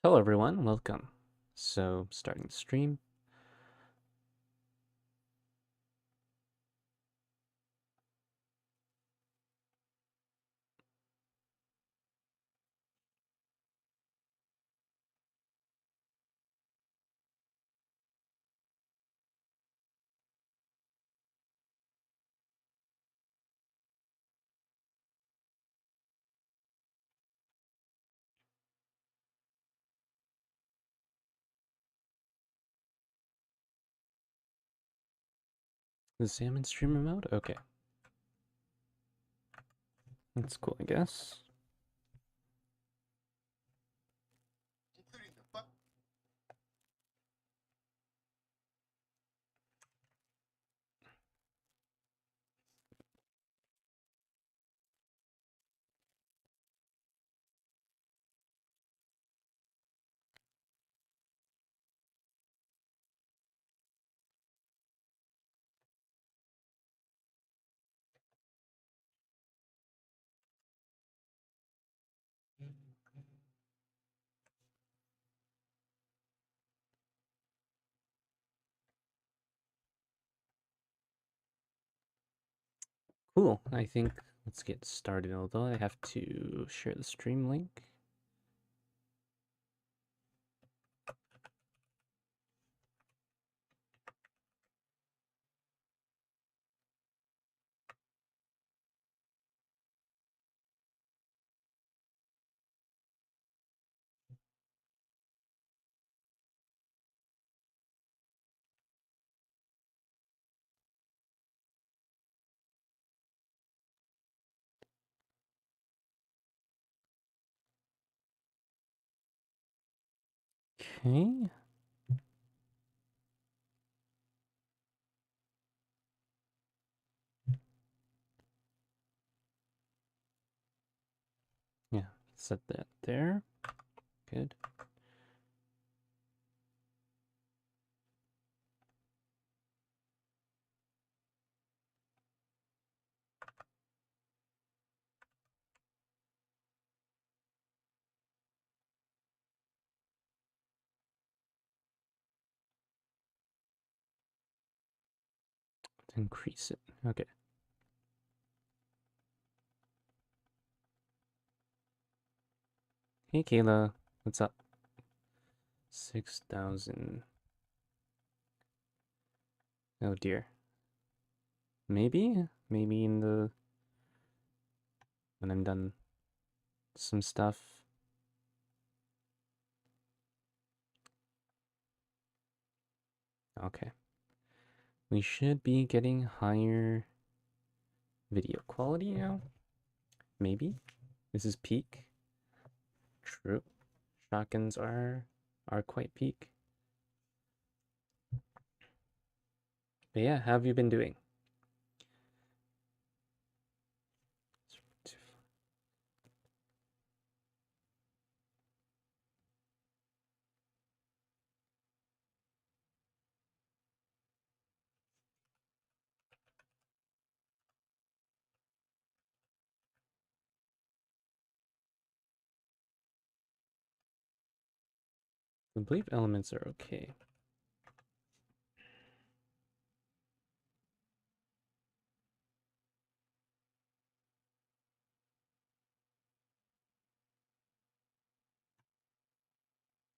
Hello everyone, welcome. So, starting the stream. The salmon streamer mode? Okay. That's cool, I guess. Cool, I think let's get started, although I have to share the stream link. Okay. Yeah, set that there. Good. Increase it. Okay. Hey Kayla, what's up? 6,000. Oh dear. Maybe in the when I'm done some stuff. Okay. We should be getting higher video quality now. Maybe. This is peak. True. Shotguns are quite peak. But yeah, how have you been doing? I believe elements are okay.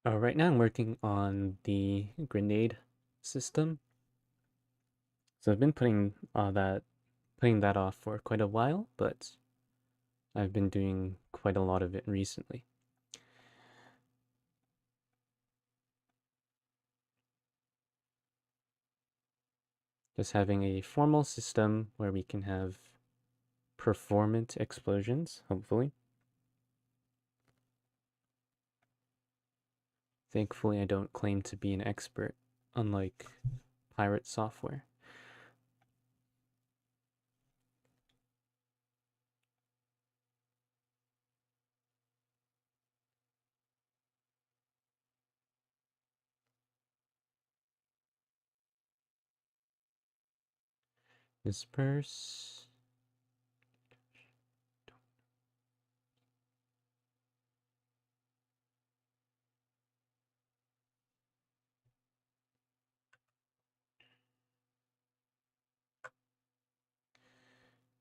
Right now I'm working on the grenade system. So I've been putting that off for quite a while, but I've been doing quite a lot of it recently. Just having a formal system where we can have performant explosions, hopefully. Thankfully, I don't claim to be an expert, unlike pirate software. Disperse.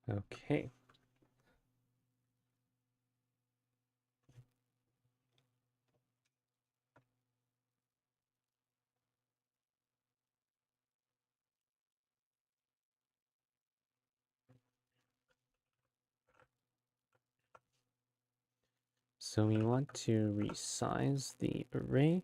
Okay. So we want to resize the array.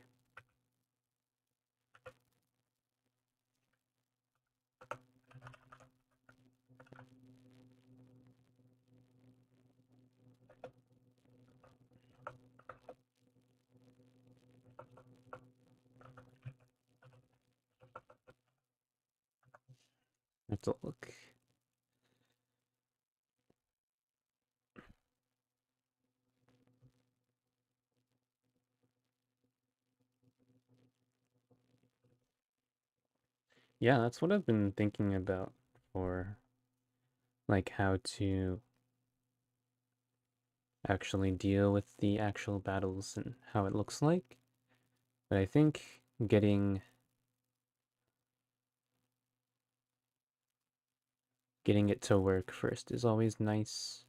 I have to look. Yeah, that's what I've been thinking about for like how to actually deal with the actual battles and how it looks like. But I think getting it to work first is always nice,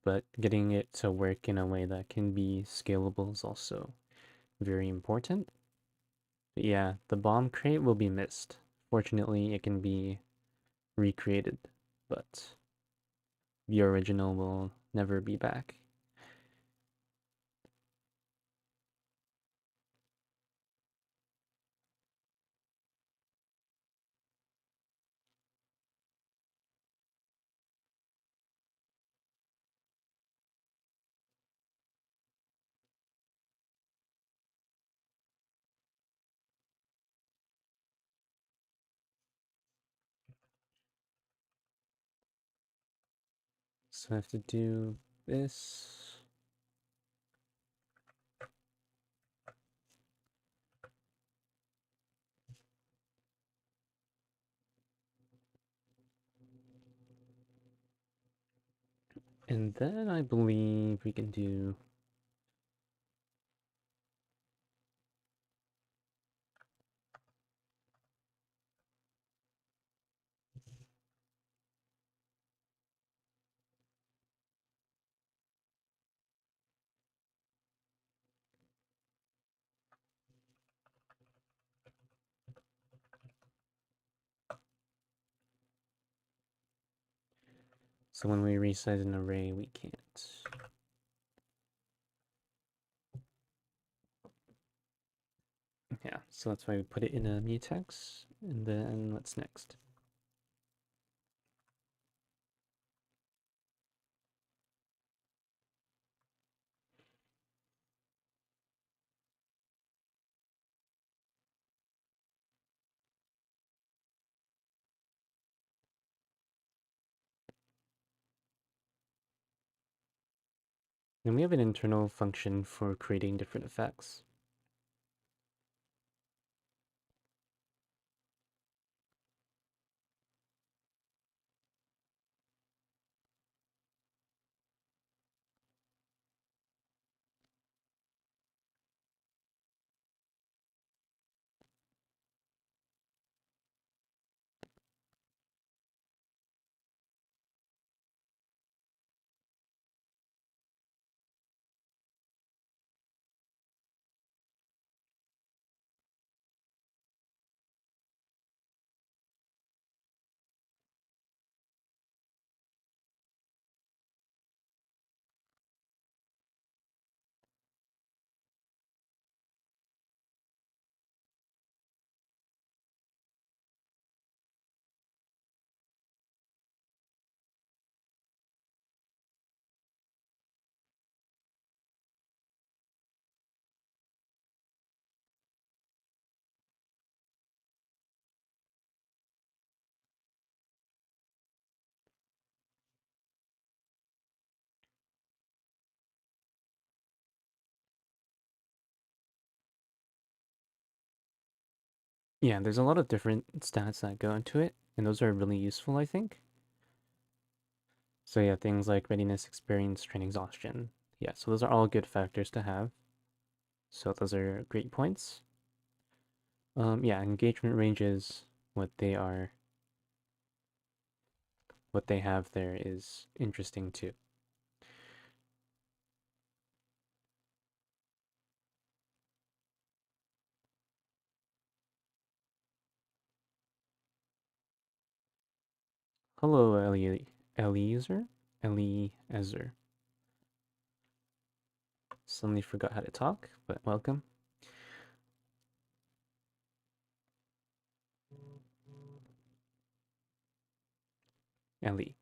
but getting it to work in a way that can be scalable is also very important. But yeah, the bomb crate will be missed. Fortunately, it can be recreated, but the original will never be back. So I have to do this. And then I believe we can do. So when we resize an array, we can't. Yeah, so that's why we put it in a mutex. And then what's next? And we have an internal function for creating different effects. Yeah, there's a lot of different stats that go into it, and those are really useful, I think. So yeah, things like readiness, experience, train exhaustion. Yeah, so those are all good factors to have. So those are great points. Yeah, engagement ranges, what they are. what they have there is interesting too. Hello, Eliezer? Eliezer. Suddenly forgot how to talk, but welcome. Ellie.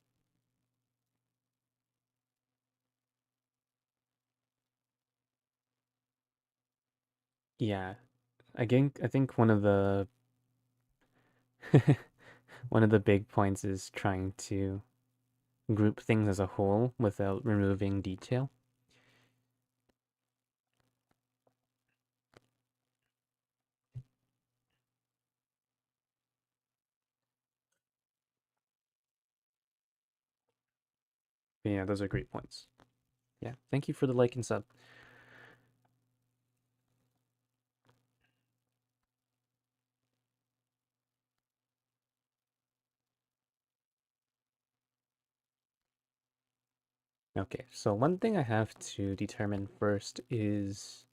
Yeah, I think one of the one of the big points is trying to group things as a whole without removing detail. But yeah, those are great points. Yeah, thank you for the like and sub. Okay, so one thing I have to determine first is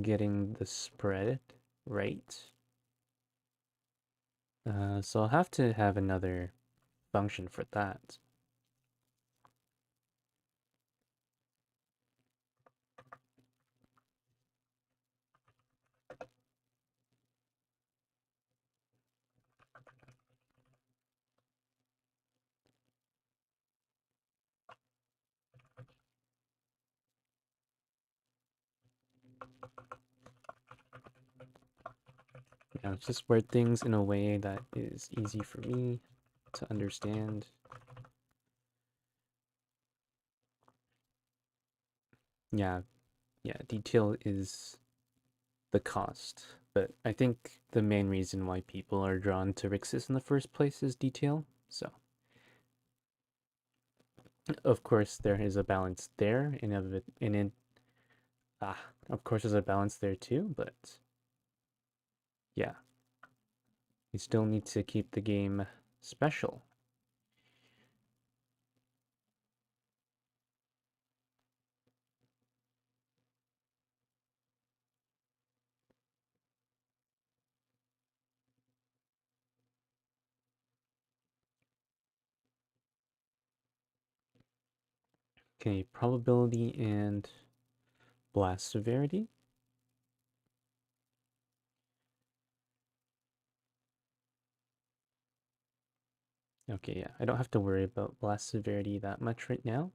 getting the spread right. So I'll have to have another function for that. Just word things in a way that is easy for me to understand. Yeah, yeah, detail is the cost. But I think the main reason why people are drawn to Rixas in the first place is detail. So, of course, there is a balance there, and of it, and in of course, there's a balance there too. But yeah, you still need to keep the game special. Okay, probability and blast severity. Okay, yeah, I don't have to worry about blast severity that much right now.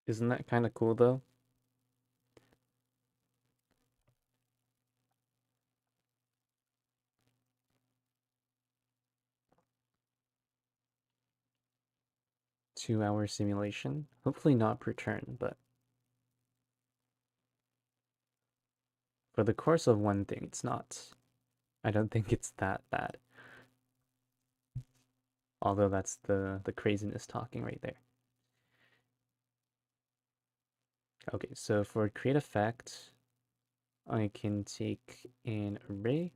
Isn't that kind of cool though? 2 hour simulation. Hopefully not per turn, but for the course of one thing, it's not. I don't think it's that bad. Although that's the craziness talking right there. Okay, so for create effect, I can take an array.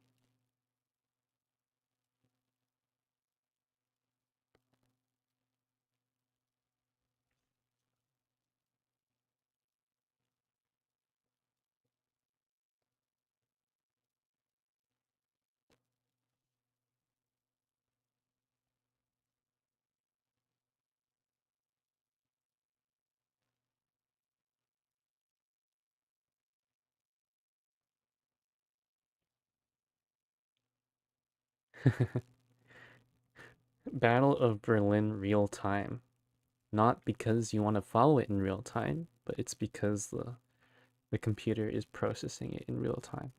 Battle of Berlin real time. Not because you want to follow it in real time, but it's because the computer is processing it in real time.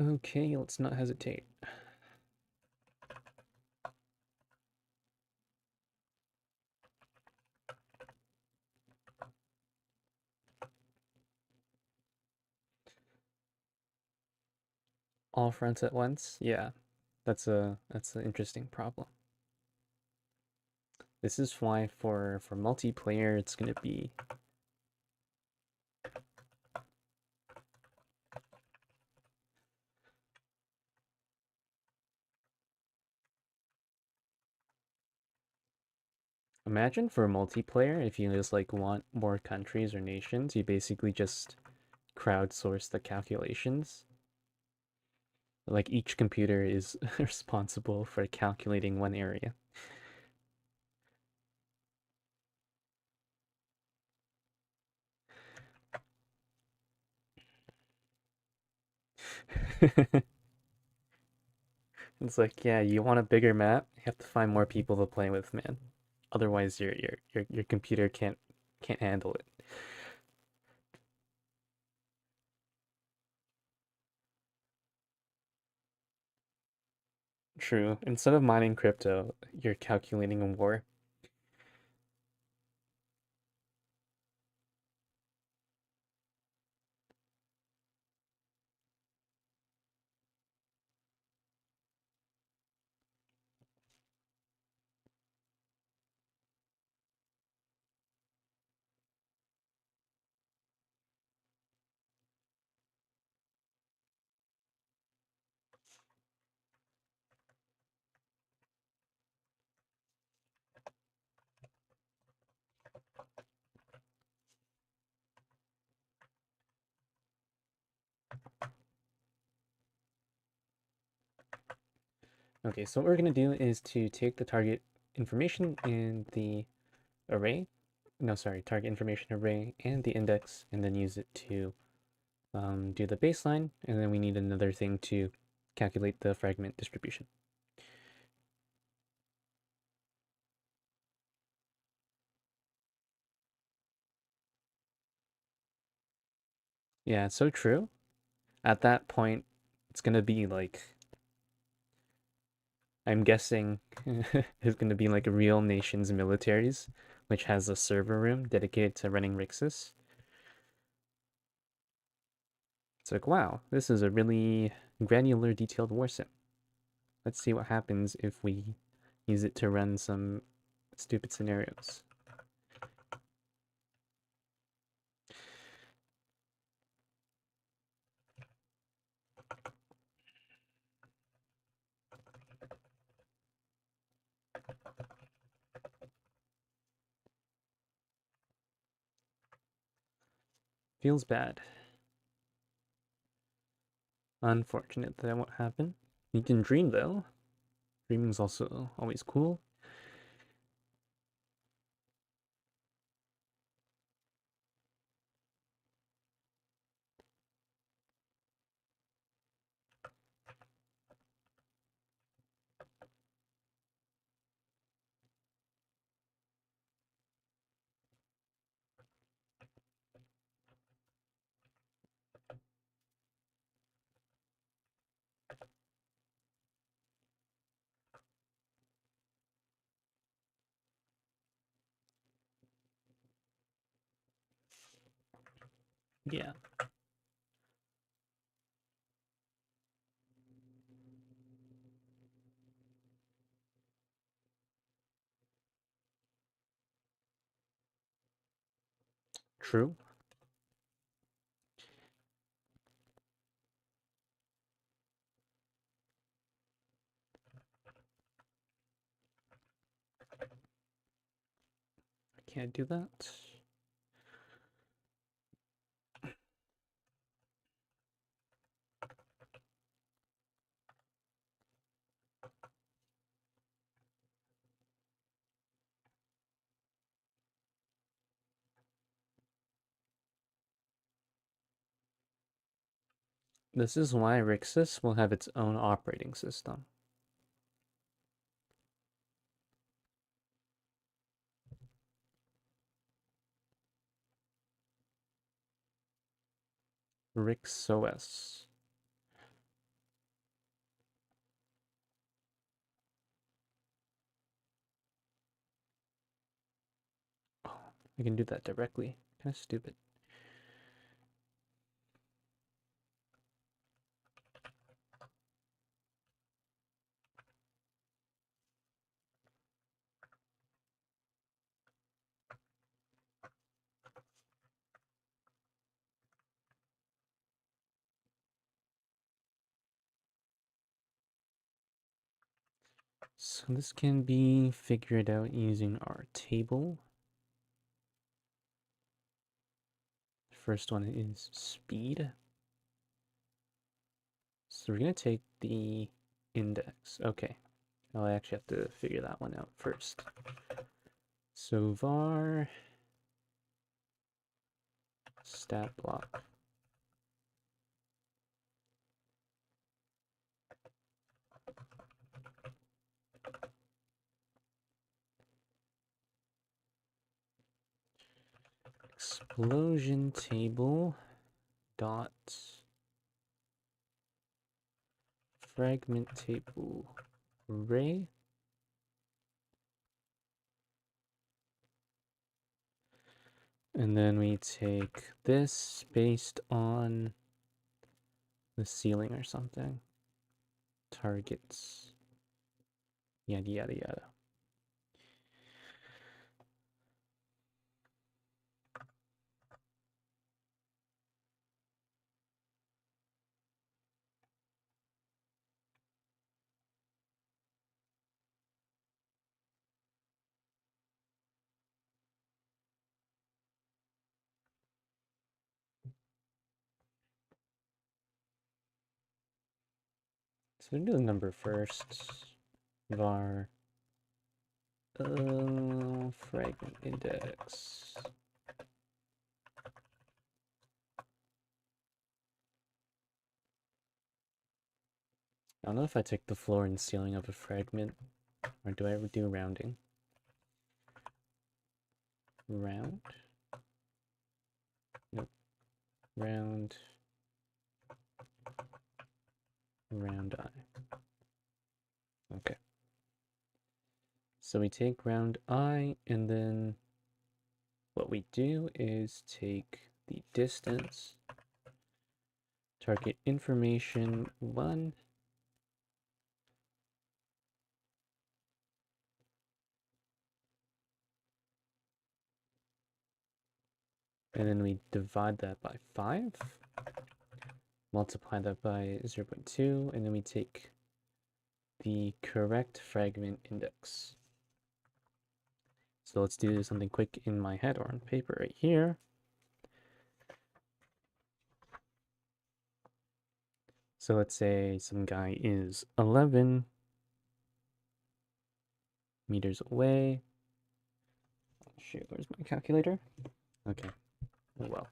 Okay, let's not hesitate. All fronts at once? Yeah, that's an interesting problem. This is why for multiplayer it's gonna be imagine for multiplayer if you just like want more countries or nations, you basically just crowdsource the calculations. Like each computer is responsible for calculating one area. It's like, yeah, you want a bigger map, you have to find more people to play with, man. Otherwise your computer can't handle it. True. Instead of mining crypto, you're calculating a war. Okay, so what we're gonna do is to take the target information in the array, no, sorry, target information array and the index, and then use it to do the baseline, and then we need another thing to calculate the fragment distribution. Yeah, it's so true. At that point, it's gonna be like, I'm guessing it's gonna be like real nations militaries, which has a server room dedicated to running Rixas. It's like, wow, this is a really granular, detailed war sim. Let's see what happens if we use it to run some stupid scenarios. Feels bad. Unfortunate that won't happen. You can dream though. Dreaming's also always cool. Yeah, true. I can't do that. This is why Rixus will have its own operating system. RixOS. I can do that directly. Kind of stupid. So this can be figured out using our table. The first one is speed. So we're going to take the index. Okay. I'll actually have to figure that one out first. So var stat block. Explosion table dot fragment table array. And then we take this based on the ceiling or something. Targets. Yada yada yada. So we do the number first. Var fragment index. I don't know if I take the floor and ceiling of a fragment, or do I ever do rounding? Round? Nope. Round. Round I. Okay. So we take round I, and then what we do is take the distance, target information 1, and then we divide that by 5, multiply that by 0.2, and then we take the correct fragment index. So let's do something quick in my head or on paper right here. So let's say some guy is 11 meters away. Shoot, where's my calculator? Okay, oh well.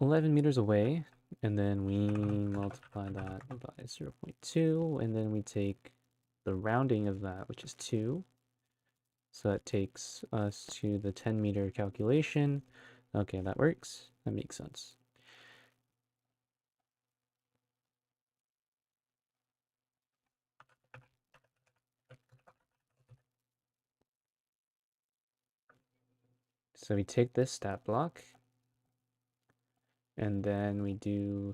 11 meters away, and then we multiply that by 0.2, and then we take the rounding of that, which is 2. So that takes us to the 10-meter calculation. Okay, that works. That makes sense. So we take this stat block, and then we do,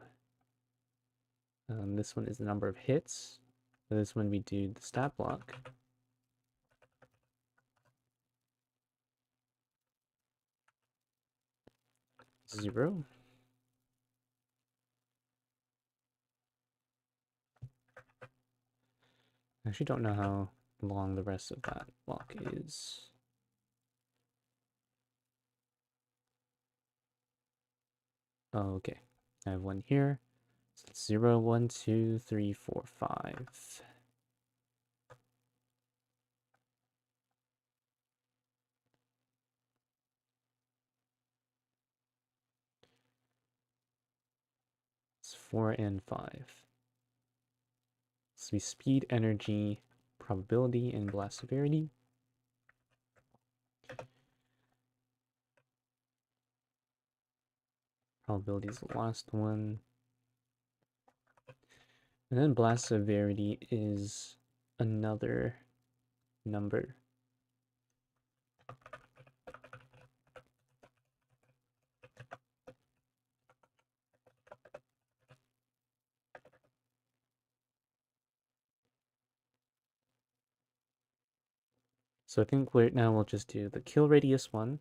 this one is the number of hits. So this one we do the stat block. Zero. I actually don't know how long the rest of that block is. Oh, okay. I have one here. So it's 0, 1, 2, 3, 4, 5. It's 4 and 5. So we speed, energy, probability, and blast severity. Probability is the last one. And then blast severity is another number. So I think right now we'll just do the kill radius one,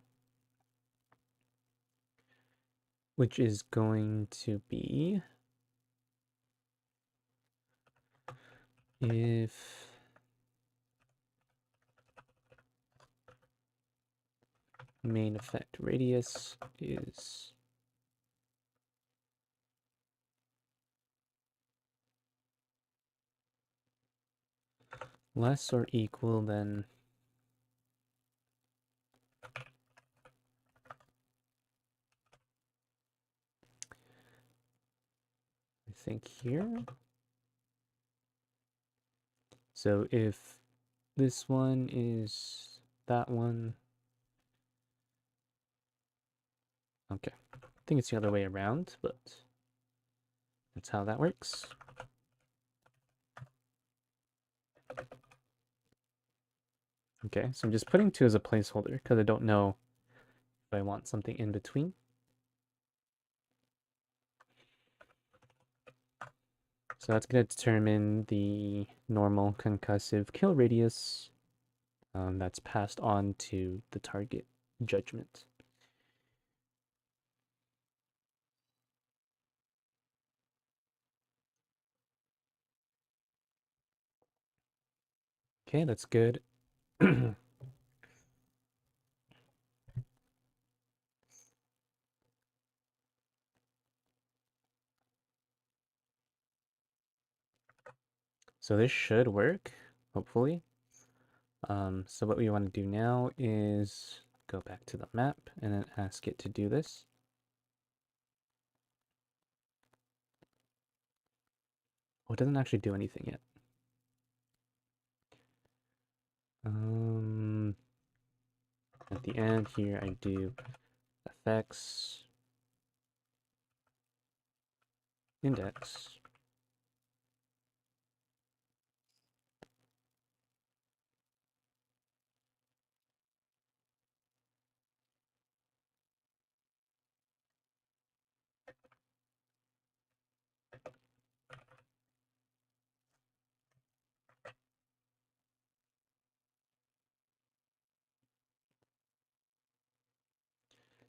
which is going to be if main effect radius is less or equal than I think here. So if this one is that one, okay. I think it's the other way around, but that's how that works. Okay, so I'm just putting 2 as a placeholder because I don't know if I want something in between. So that's going to determine the normal concussive kill radius that's passed on to the target judgment. Okay, that's good. So this should work, hopefully. So what we want to do now is go back to the map and then ask it to do this. Oh, it doesn't actually do anything yet. At the end here, I do effects index.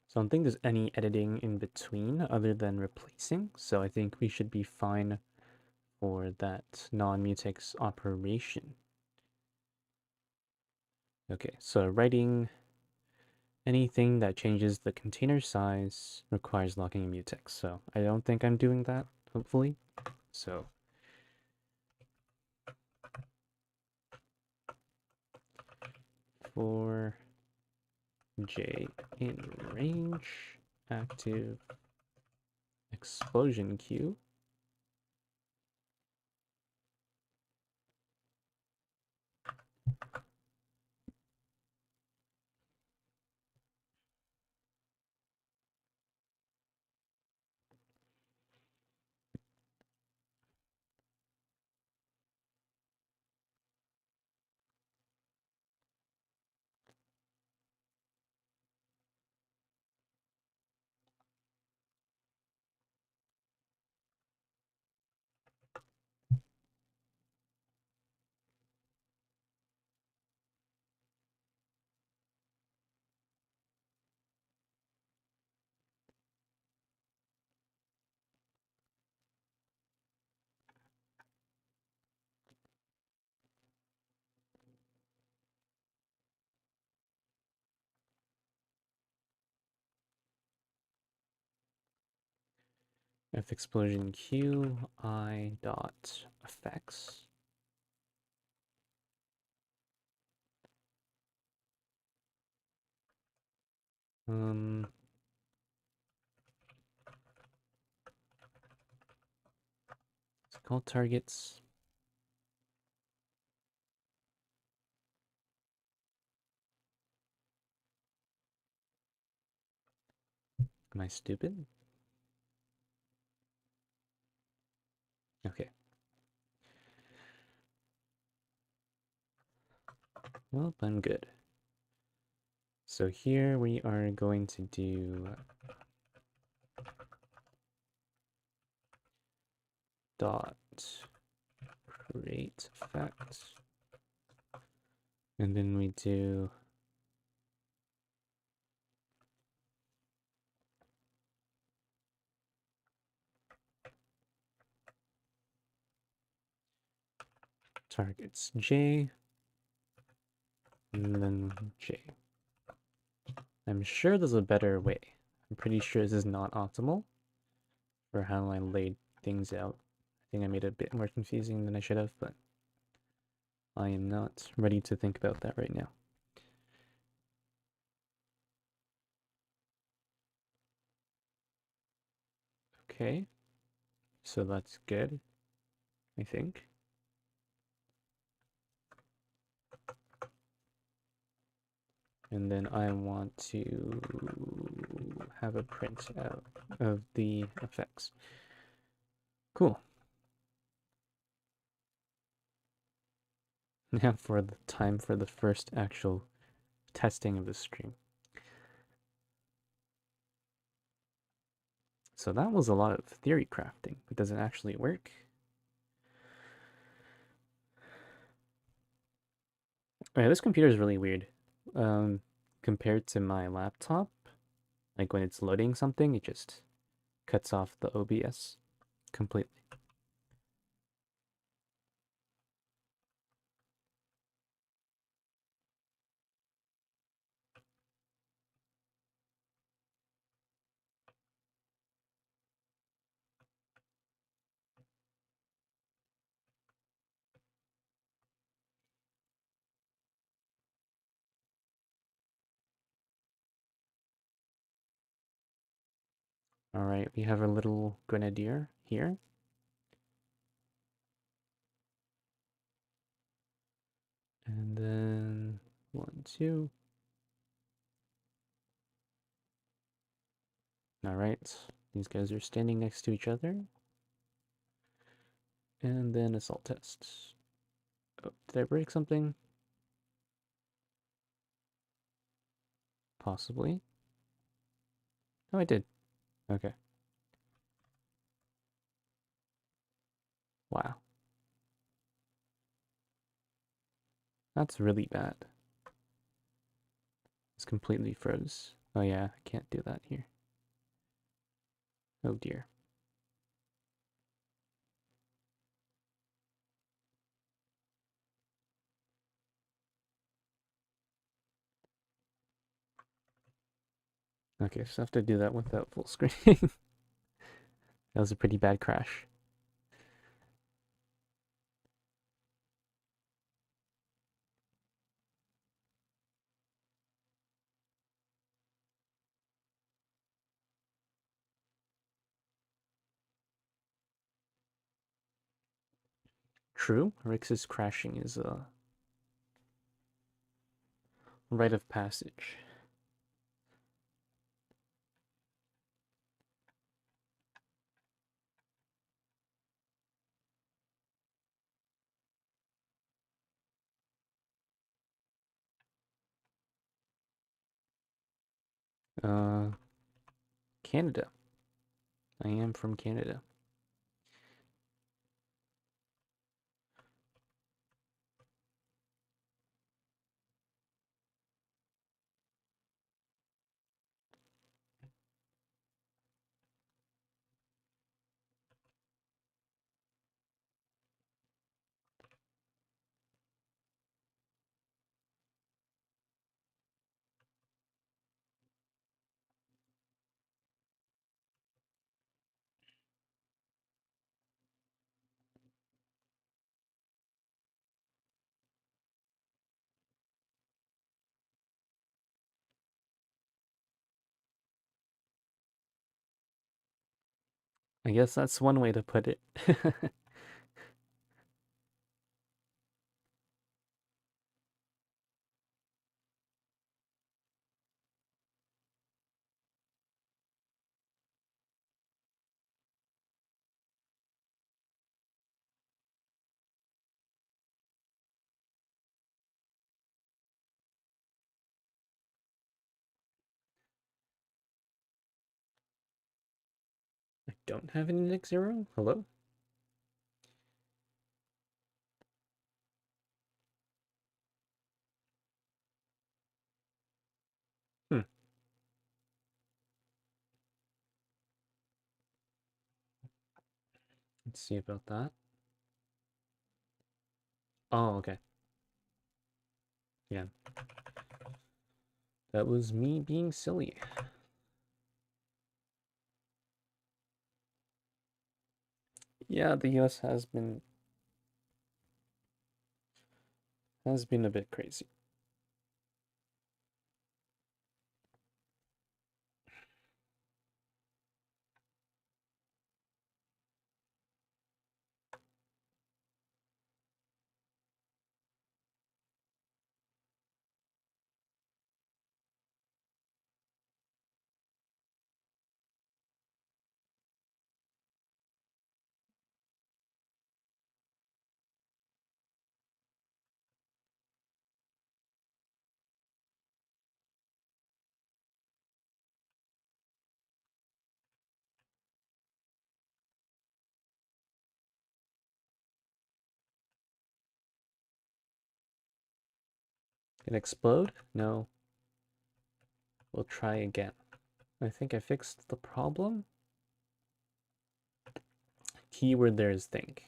So I don't think there's any editing in between other than replacing. So I think we should be fine for that non-mutex operation. Okay, so writing anything that changes the container size requires locking a mutex. So I don't think I'm doing that, hopefully. So for J in range, active explosion queue. F explosion Q I dot effects. Um, it's called targets. Am I stupid? Okay. Well, I'm good. So here we are going to do dot create effect And then we do targets J, and then J. I'm sure there's a better way. I'm pretty sure this is not optimal for how I laid things out. I think I made it a bit more confusing than I should have, but I am not ready to think about that right now. Okay, so that's good, I think. And then I want to have a print out of the effects. Cool. Now for the time for the first actual testing of the stream. So that was a lot of theory crafting, but does it actually work? Okay, this computer is really weird. Compared to my laptop, like when it's loading something, it just cuts off the OBS completely. All right, we have a little grenadier here. And then 1, 2. All right, these guys are standing next to each other. And then assault tests. Oh, did I break something? Possibly. Oh, I did. Okay. Wow. That's really bad. It's completely froze. Oh yeah, I can't do that here. Oh dear. Okay, so I have to do that without full screen. That was a pretty bad crash. True, Rixas crashing is a rite of passage. Uh, Canada. I am from Canada. I guess that's one way to put it. I don't have any next zero. Hello? Let's see about that. Oh, okay. Yeah. That was me being silly. Yeah, the US has been a bit crazy. It explode? No. We'll try again. I think I fixed the problem. Keyword there is think.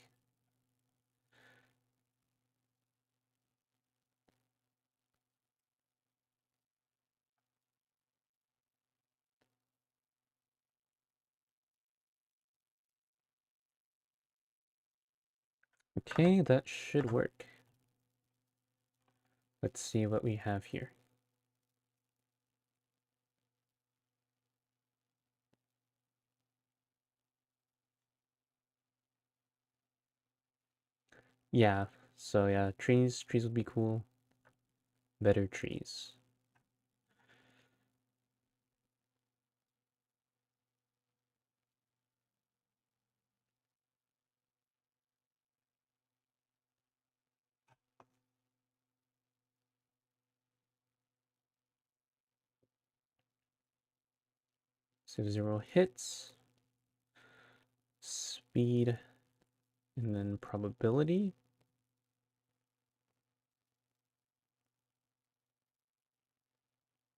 Okay, that should work. Let's see what we have here. Yeah, so yeah, trees would be cool. Better trees. So 0 hits, speed, and then probability.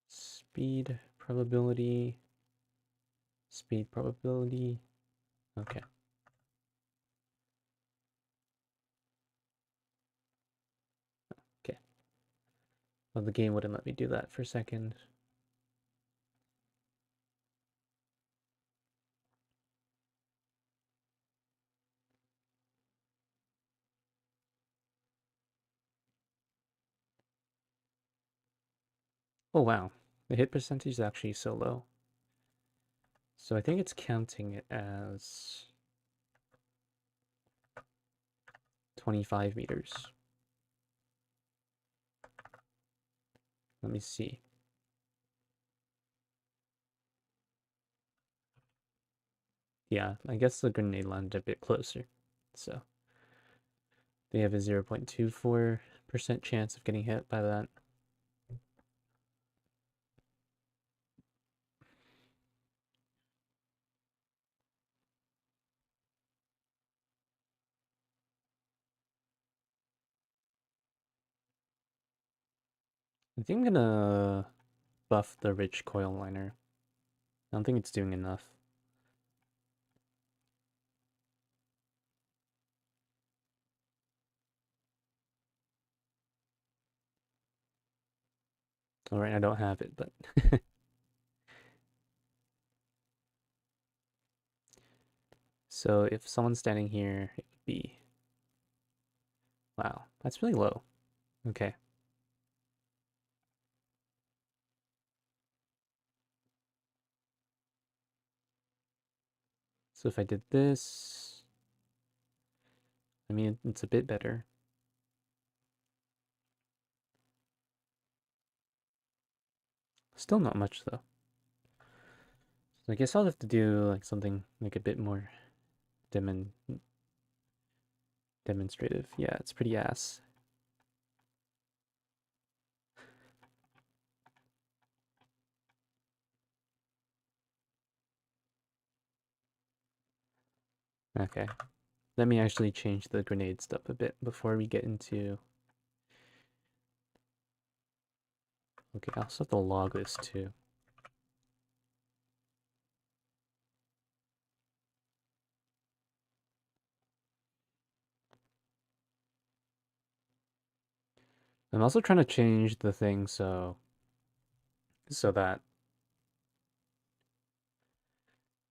Speed, probability, speed, probability. Okay. Okay. Well, the game wouldn't let me do that for a second. Oh wow, the hit percentage is actually so low. So I think it's counting it as 25 meters. Let me see. Yeah, I guess the grenade landed a bit closer. So they have a 0.24% chance of getting hit by that. I think I'm gonna buff the rich coil liner. I don't think it's doing enough. Alright, I don't have it, but so if someone's standing here, it would be wow, that's really low. Okay. So if I did this, I mean it's a bit better. Still not much though. So I guess I'll have to do like something like a bit more demonstrative. Yeah, it's pretty ass. Okay. Let me actually change the grenade stuff a bit before we get into... Okay, I also have to log this too. I'm also trying to change the thing so that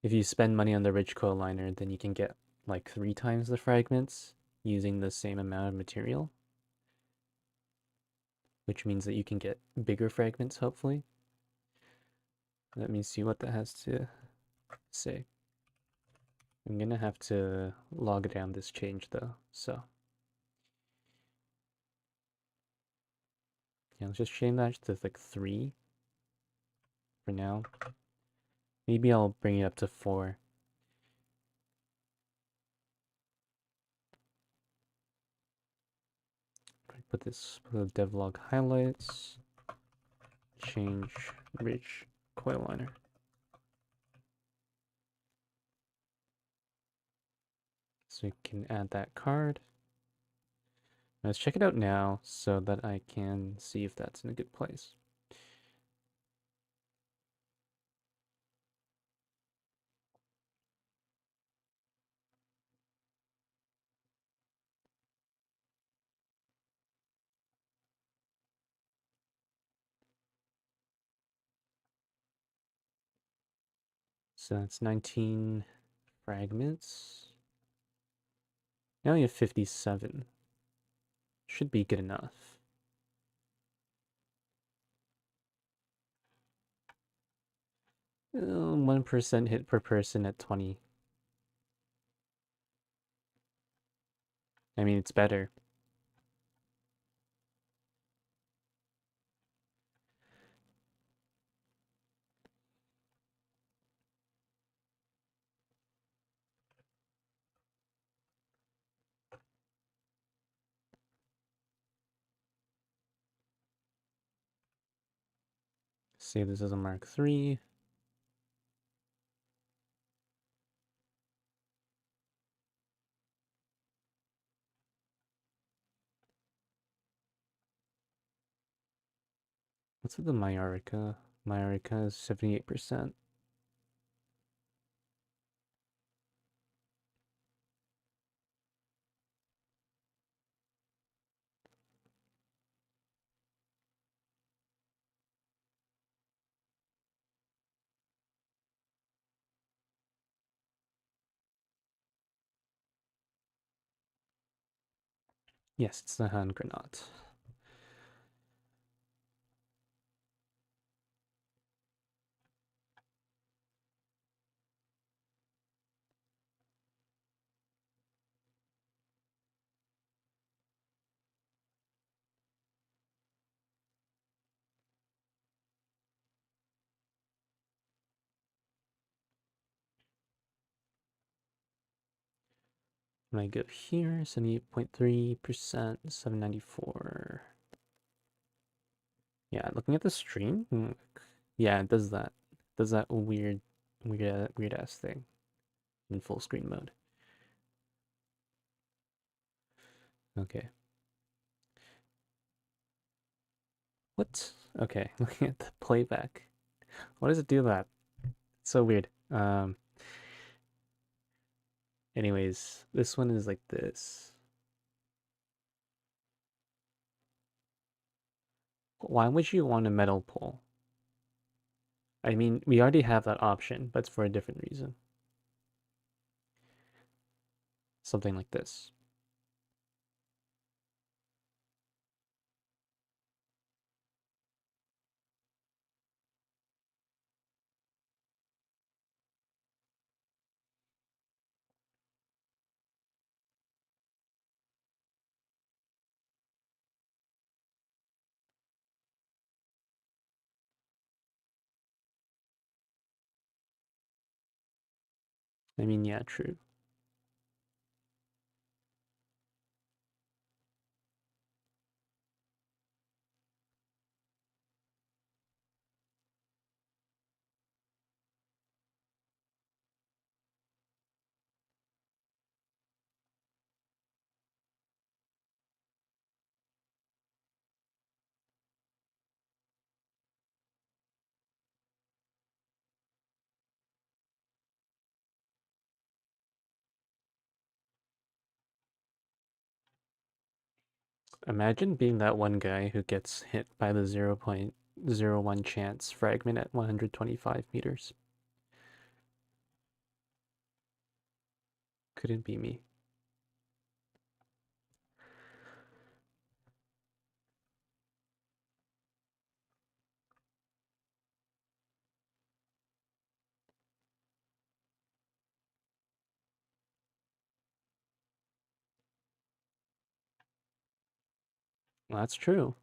if you spend money on the rich coal liner, then you can get like 3 times the fragments using the same amount of material, which means that you can get bigger fragments, hopefully. Let me see what that has to say. I'm gonna have to log down this change though, so yeah, let's just change that to like 3 for now. Maybe I'll bring it up to 4. Put the devlog highlights, change rich coil liner. So we can add that card. Let's check it out now so that I can see if that's in a good place. So that's 19 fragments. Now we have 57. Should be good enough. 1% hit per person at 20. I mean, it's better. Save this as a Mark III. What's with the Myarica? Myarica is 78%. Yes, it's the hand granate. When I go here, 78.3%, 794. Yeah, looking at the stream, yeah, it does that. Does that weird ass thing in full screen mode. Okay. What? Okay, looking at the playback. Why does it do that? It's so weird. Anyways, this one is like this. Why would you want a metal pole? I mean, we already have that option, but it's for a different reason. Something like this. I mean, yeah, true. Imagine being that one guy who gets hit by the 0.01 chance fragment at 125 meters. Couldn't be me. Well, that's true.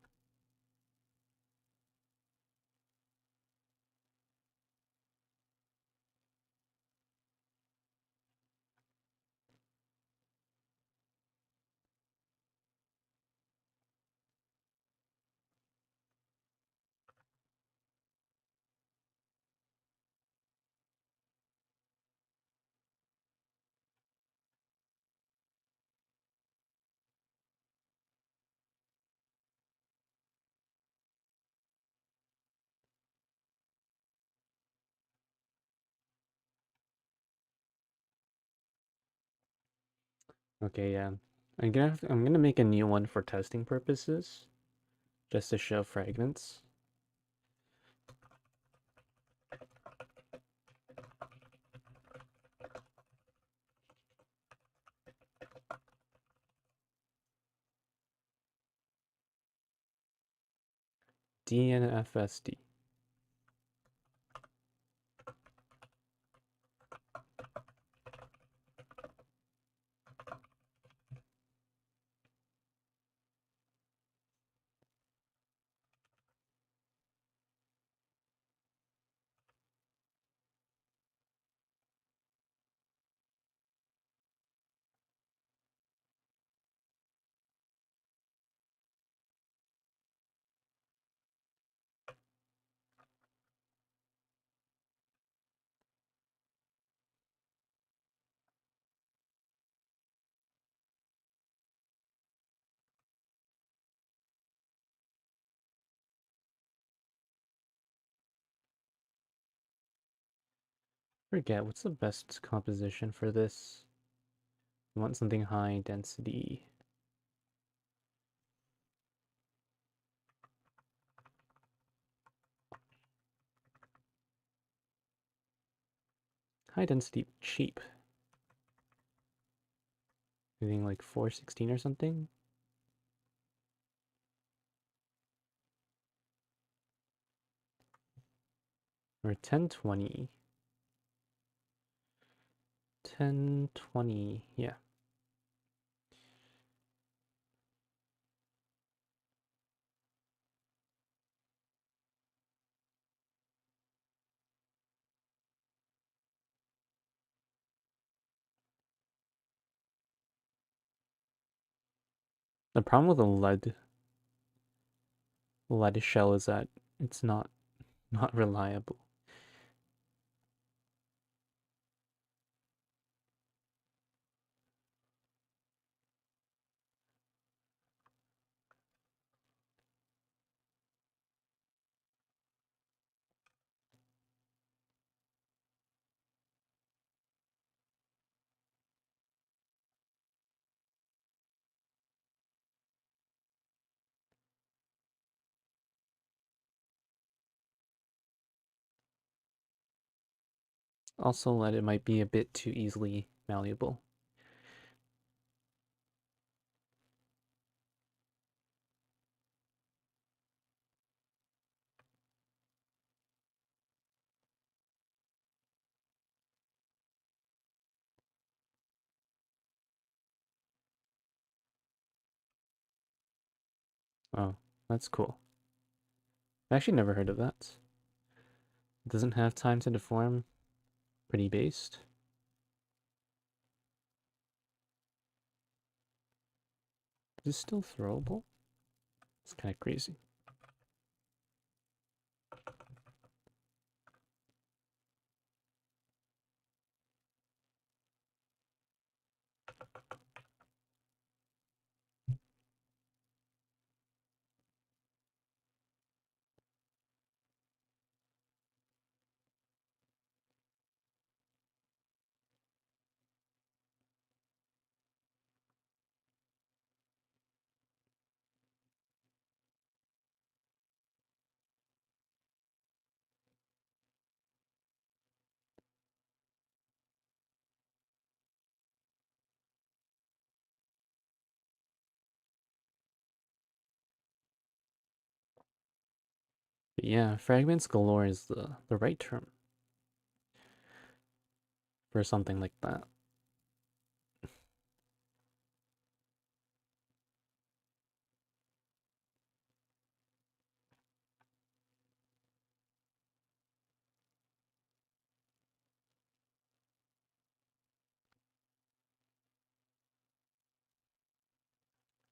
Okay, yeah. I'm gonna make a new one for testing purposes, just to show fragments. DNFSD. Forget what's the best composition for this. You want something high density. High density cheap. Anything like 416 or something? Or 1020. 1020, yeah. The problem with a lead shell is that it's not reliable. Also, lead it might be a bit too easily malleable. Oh, that's cool. I actually never heard of that. It doesn't have time to deform. Pretty based. Is this still throwable? It's kind of crazy. But yeah, fragments galore is the right term for something like that.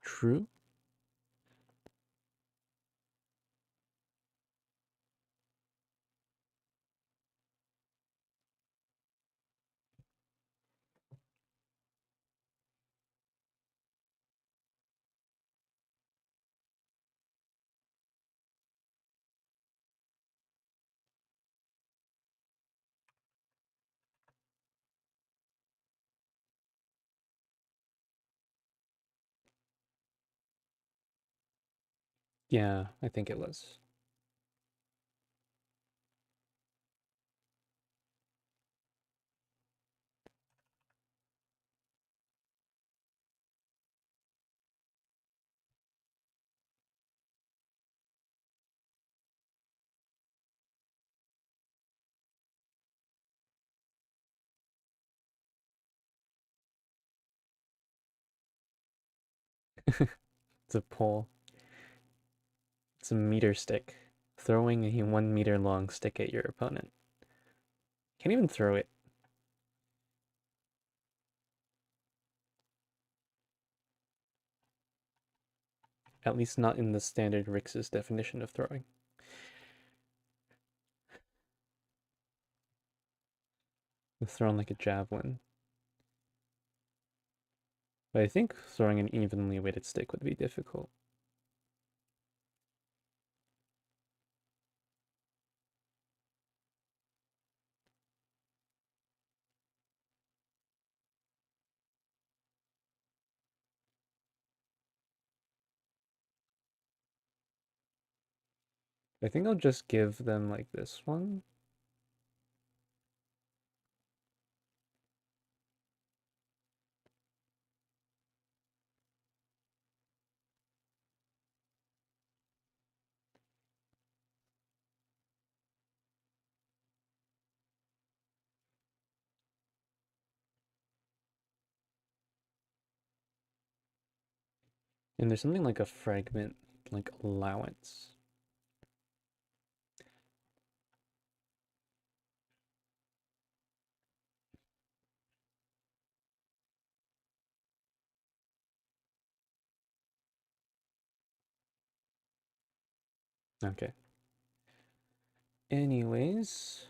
True. Yeah, I think it was. It's a pole. It's a meter stick. Throwing a 1 meter long stick at your opponent. Can't even throw it. At least not in the standard Rixas definition of throwing. Thrown like a javelin. But I think throwing an evenly weighted stick would be difficult. I think I'll just give them like this one. And there's something like a fragment, like allowance. Okay. Anyways,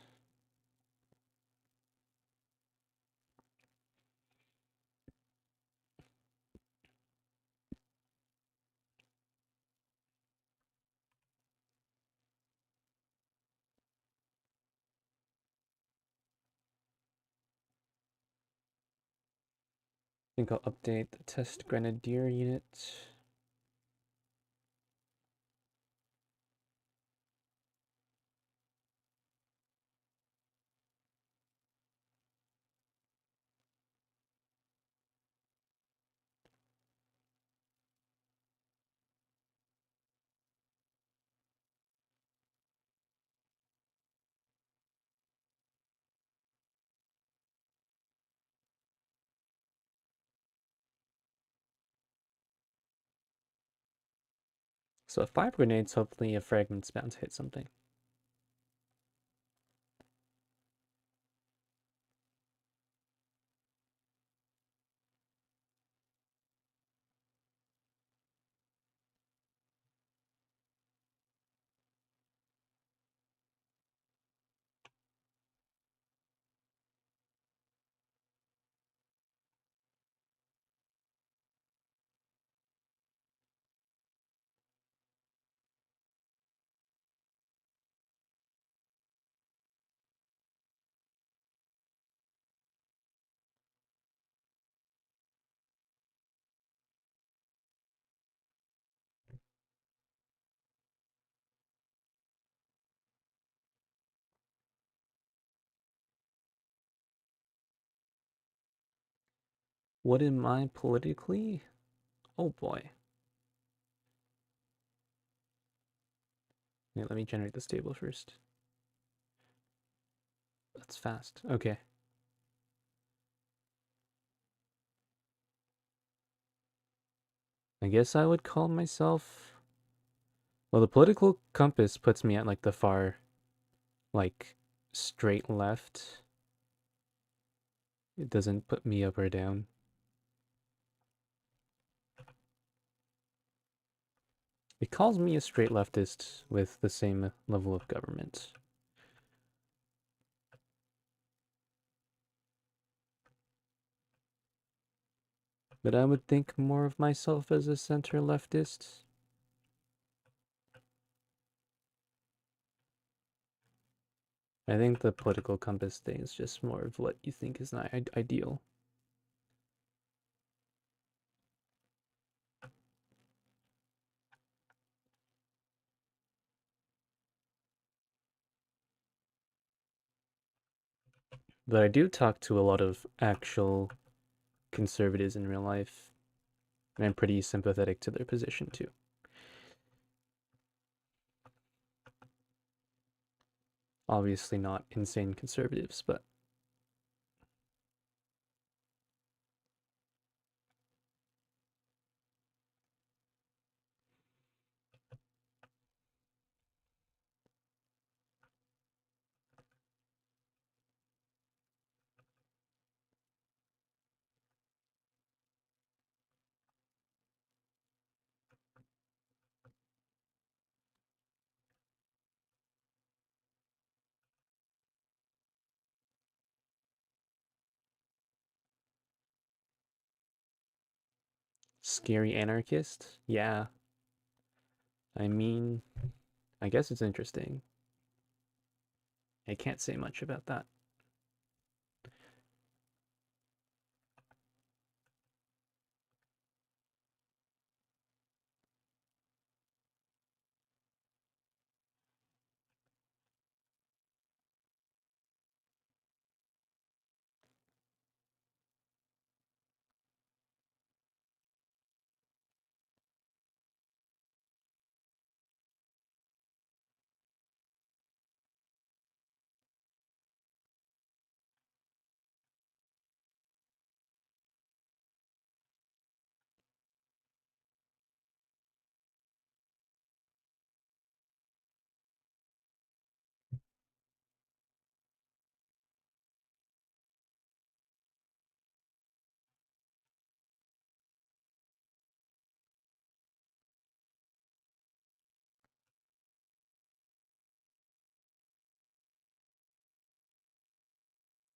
I think I'll update the test grenadier unit. So 5 grenades, hopefully a fragment's bound to hit something. What am I politically? Oh boy. Yeah, let me generate this table first. That's fast. Okay. I guess I would call myself. Well, the political compass puts me at like the far, like, straight left. It doesn't put me up or down. It calls me a straight leftist with the same level of government. But I would think more of myself as a center leftist. I think the political compass thing is just more of what you think is not ideal. But I do talk to a lot of actual conservatives in real life, and I'm pretty sympathetic to their position too. Obviously, not insane conservatives, but scary anarchist? Yeah. I mean, I guess it's interesting. I can't say much about that.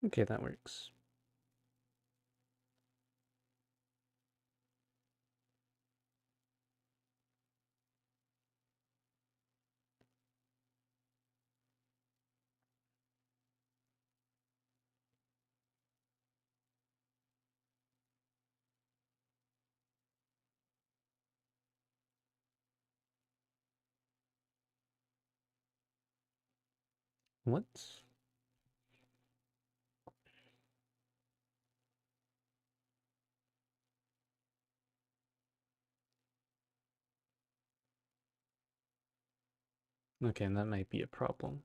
Okay, that works. What? Okay, and that might be a problem.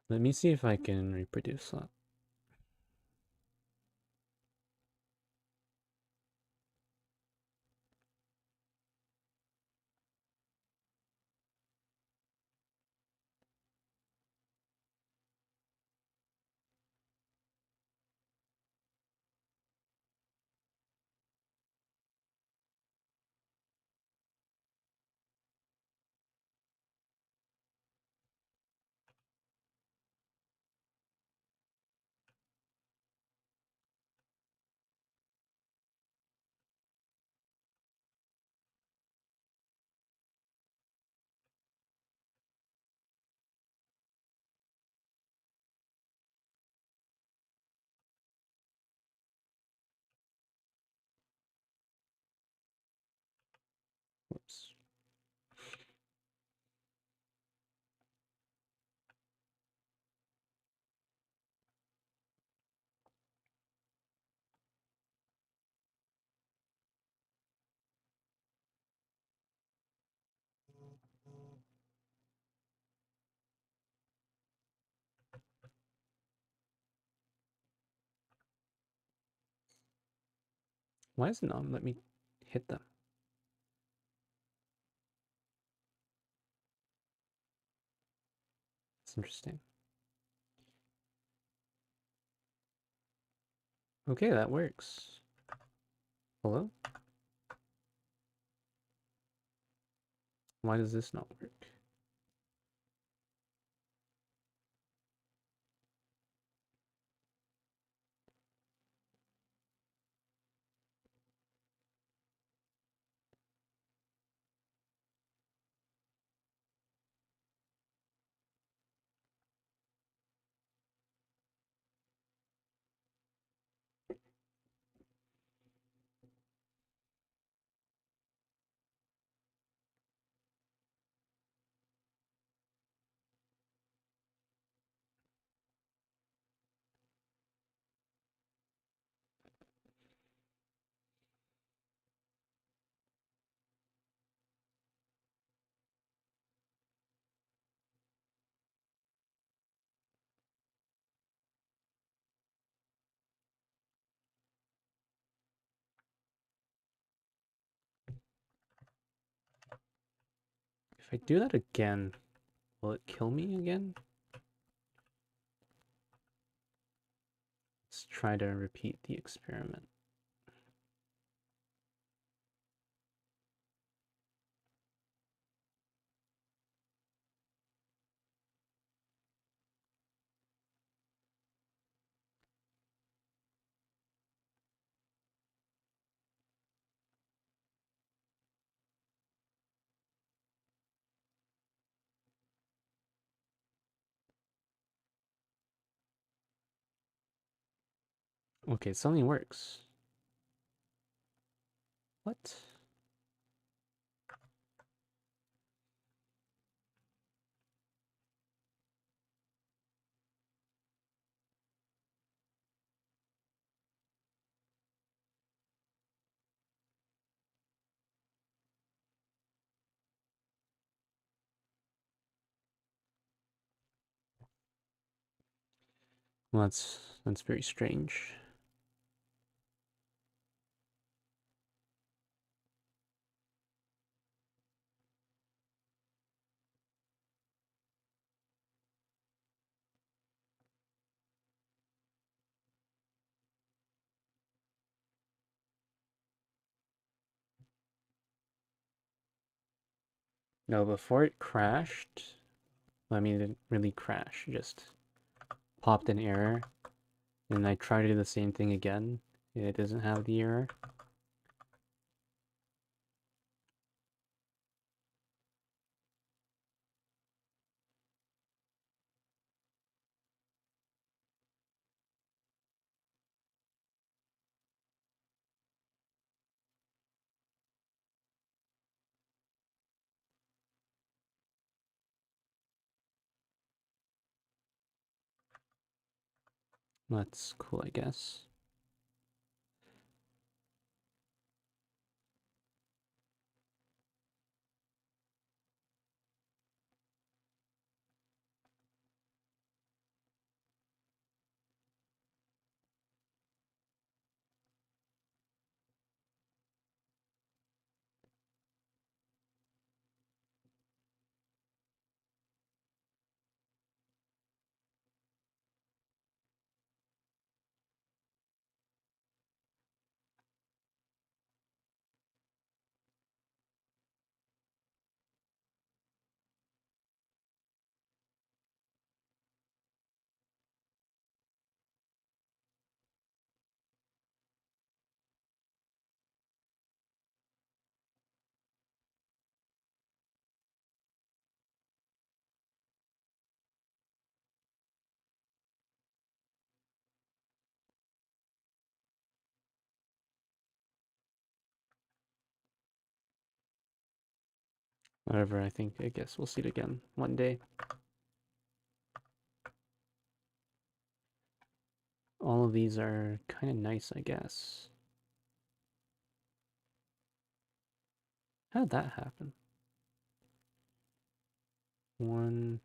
Let me see if I can reproduce that. Whoops. Why does it not let me hit them? It's interesting. Okay, that works. Hello? Why does this not work? If I do that again, will it kill me again? Let's try to repeat the experiment. Okay, something works. What? Well, that's very strange. No, before it crashed, well, I mean, it didn't really crash, it just popped an error. And I try to do the same thing again, and it doesn't have the error. That's cool, I guess. Whatever, I guess we'll see it again one day. All of these are kind of nice, I guess. How did that happen? One.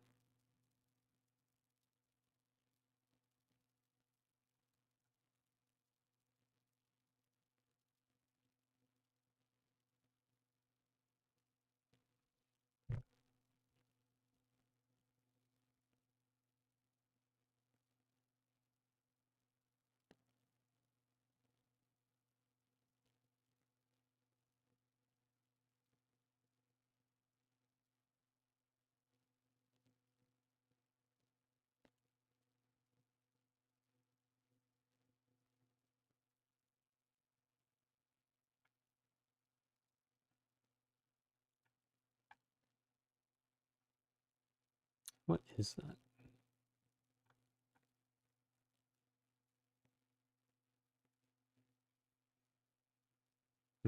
What is that?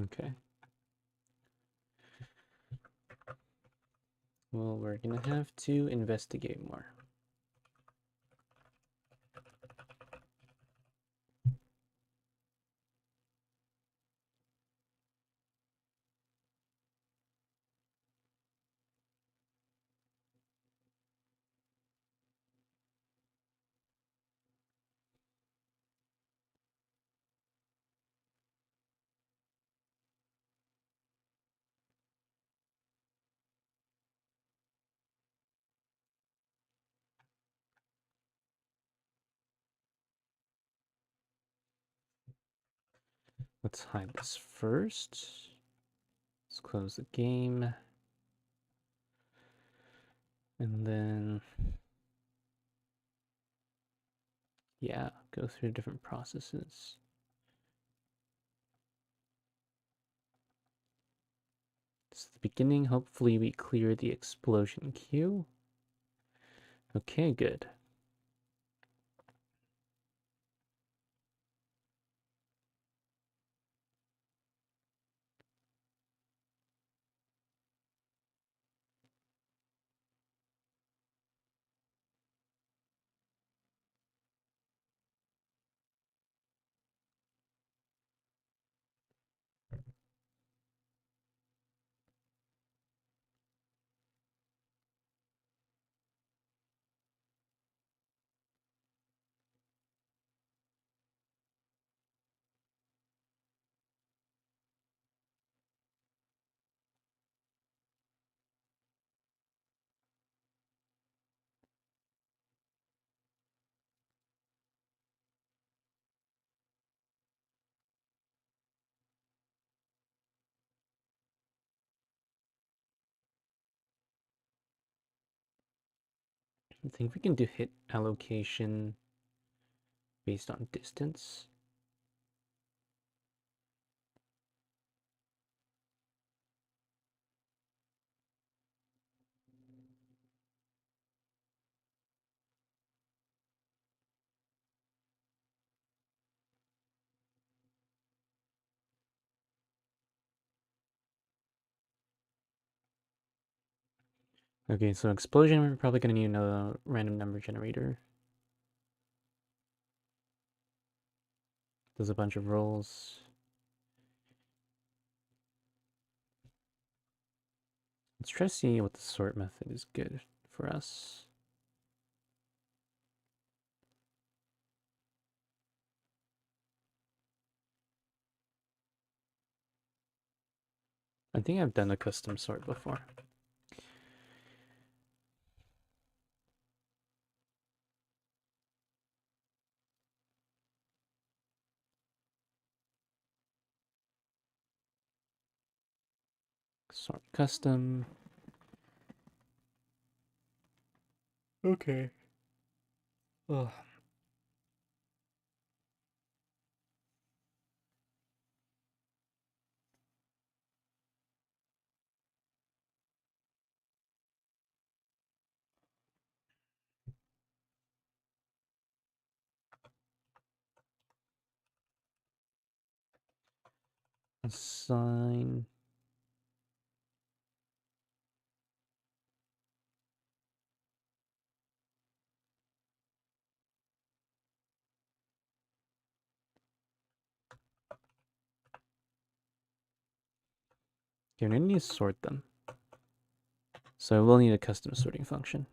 Okay. Well, we're gonna have to investigate more. Let's hide this first. Let's close the game. And then, yeah, go through different processes. This is the beginning. Hopefully we clear the explosion queue. Okay, good. I think we can do hit allocation based on distance. Okay, so explosion, we're probably going to need another random number generator. Does a bunch of rolls. Let's try to see what the sort method is good for us. I think I've done a custom sort before. Sort custom. Okay. Ugh. Assign. Okay, we're gonna need to sort them. So we'll need a custom sorting function.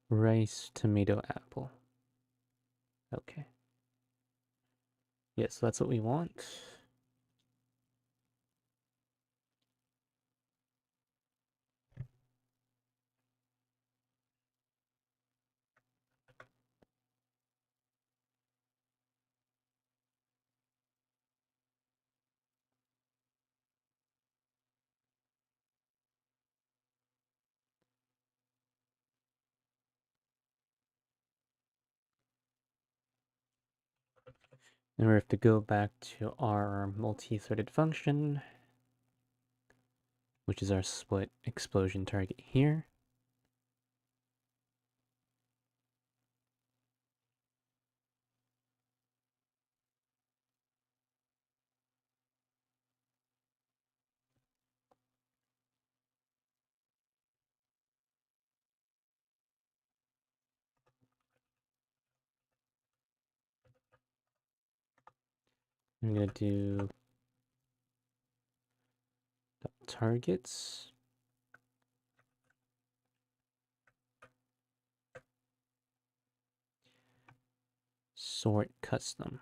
Rice, tomato, apple. Okay. Yes, that's what we want. And we have to go back to our multi-threaded function, which is our split explosion target here. I'm gonna do targets. Sort custom.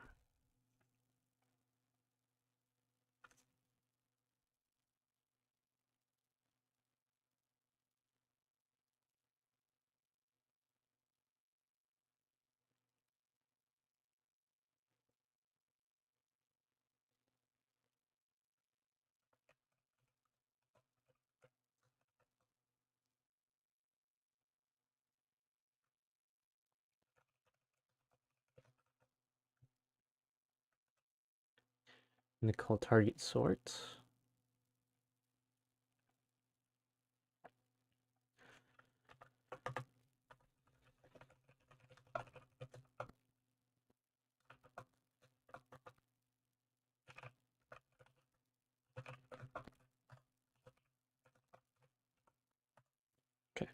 I'm gonna call target sort. Okay.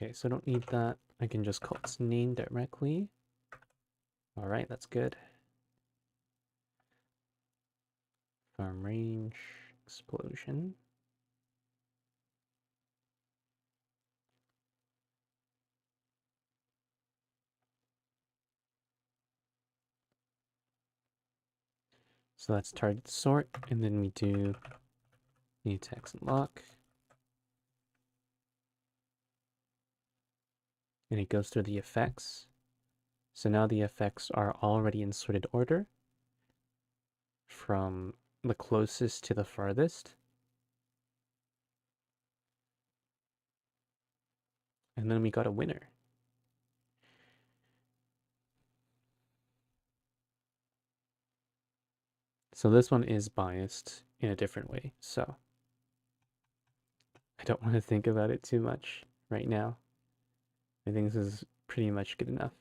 Okay, so I don't need that. I can just call its name directly. All right, that's good. Farm range, explosion. So that's target sort, and then we do the attacks and lock. And it goes through the effects. So now the effects are already in sorted order from the closest to the farthest. And then we got a winner. So this one is biased in a different way. So I don't want to think about it too much right now. I think this is pretty much good enough.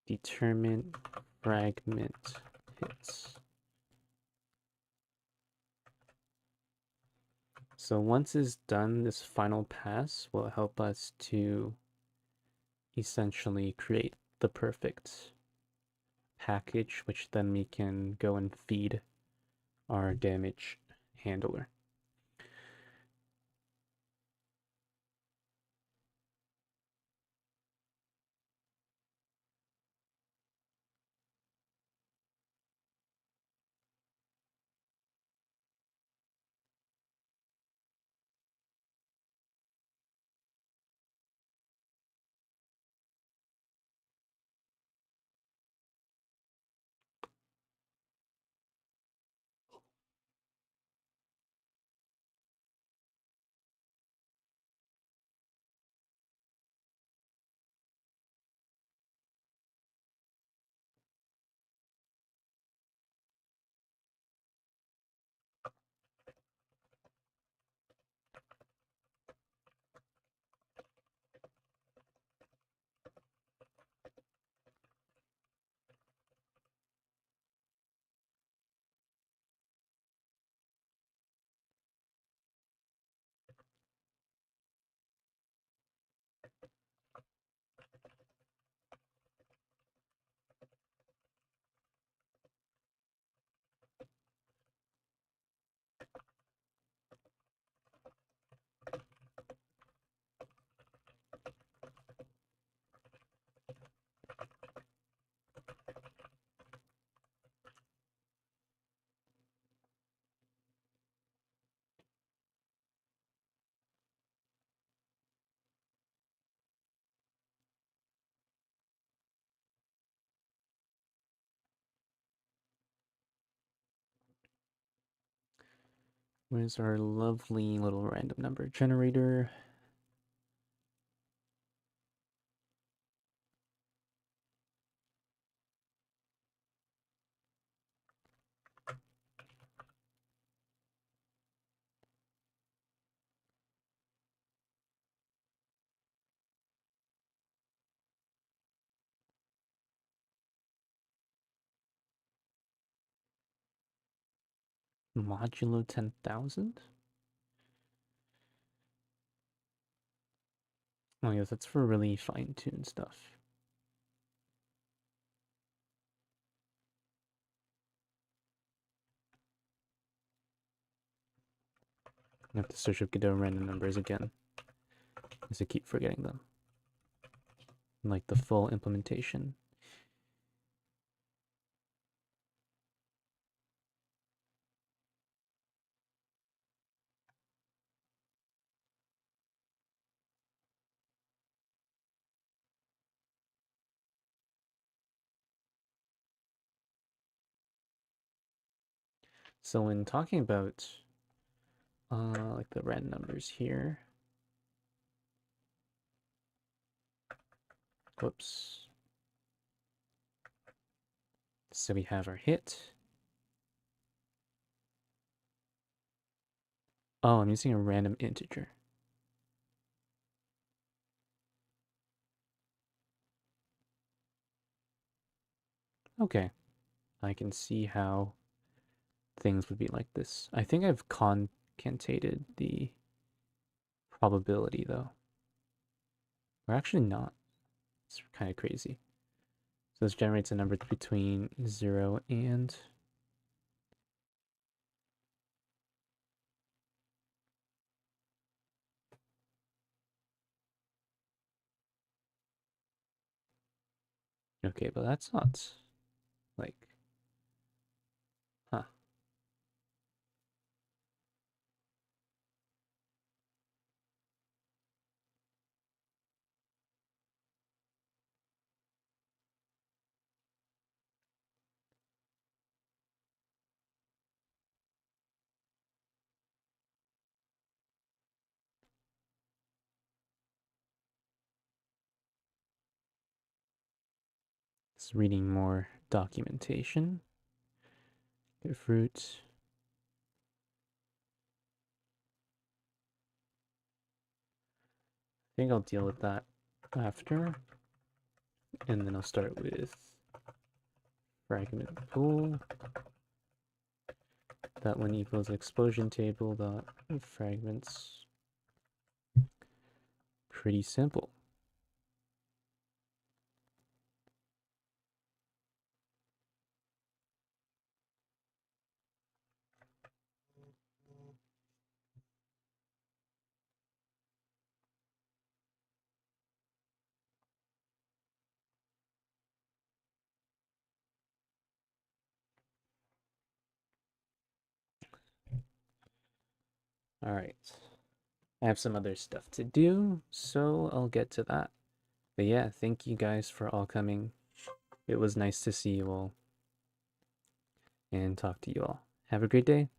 Determine fragment hits. So once it's done, this final pass will help us to essentially create the perfect package, which then we can go and feed our damage handler. Where's our lovely little random number generator? Modulo 10,000? Oh, yes, that's for really fine-tuned stuff. I have to search up Godot random numbers again, because I keep forgetting them. Like the full implementation. So when talking about like the random numbers here, whoops. So we have our hit. Oh, I'm using a random integer. Okay, I can see how things would be like this. I think I've concatenated the probability though. Or actually not. It's kind of crazy. So this generates a number between 0 and... Okay, but that's not like... Huh. It's reading more documentation. Get fruit. I think I'll deal with that after. And then I'll start with fragment pool. That one equals explosion table dot fragments. Pretty simple. All right. I have some other stuff to do, so I'll get to that. But yeah, thank you guys for all coming. It was nice to see you all and talk to you all. Have a great day.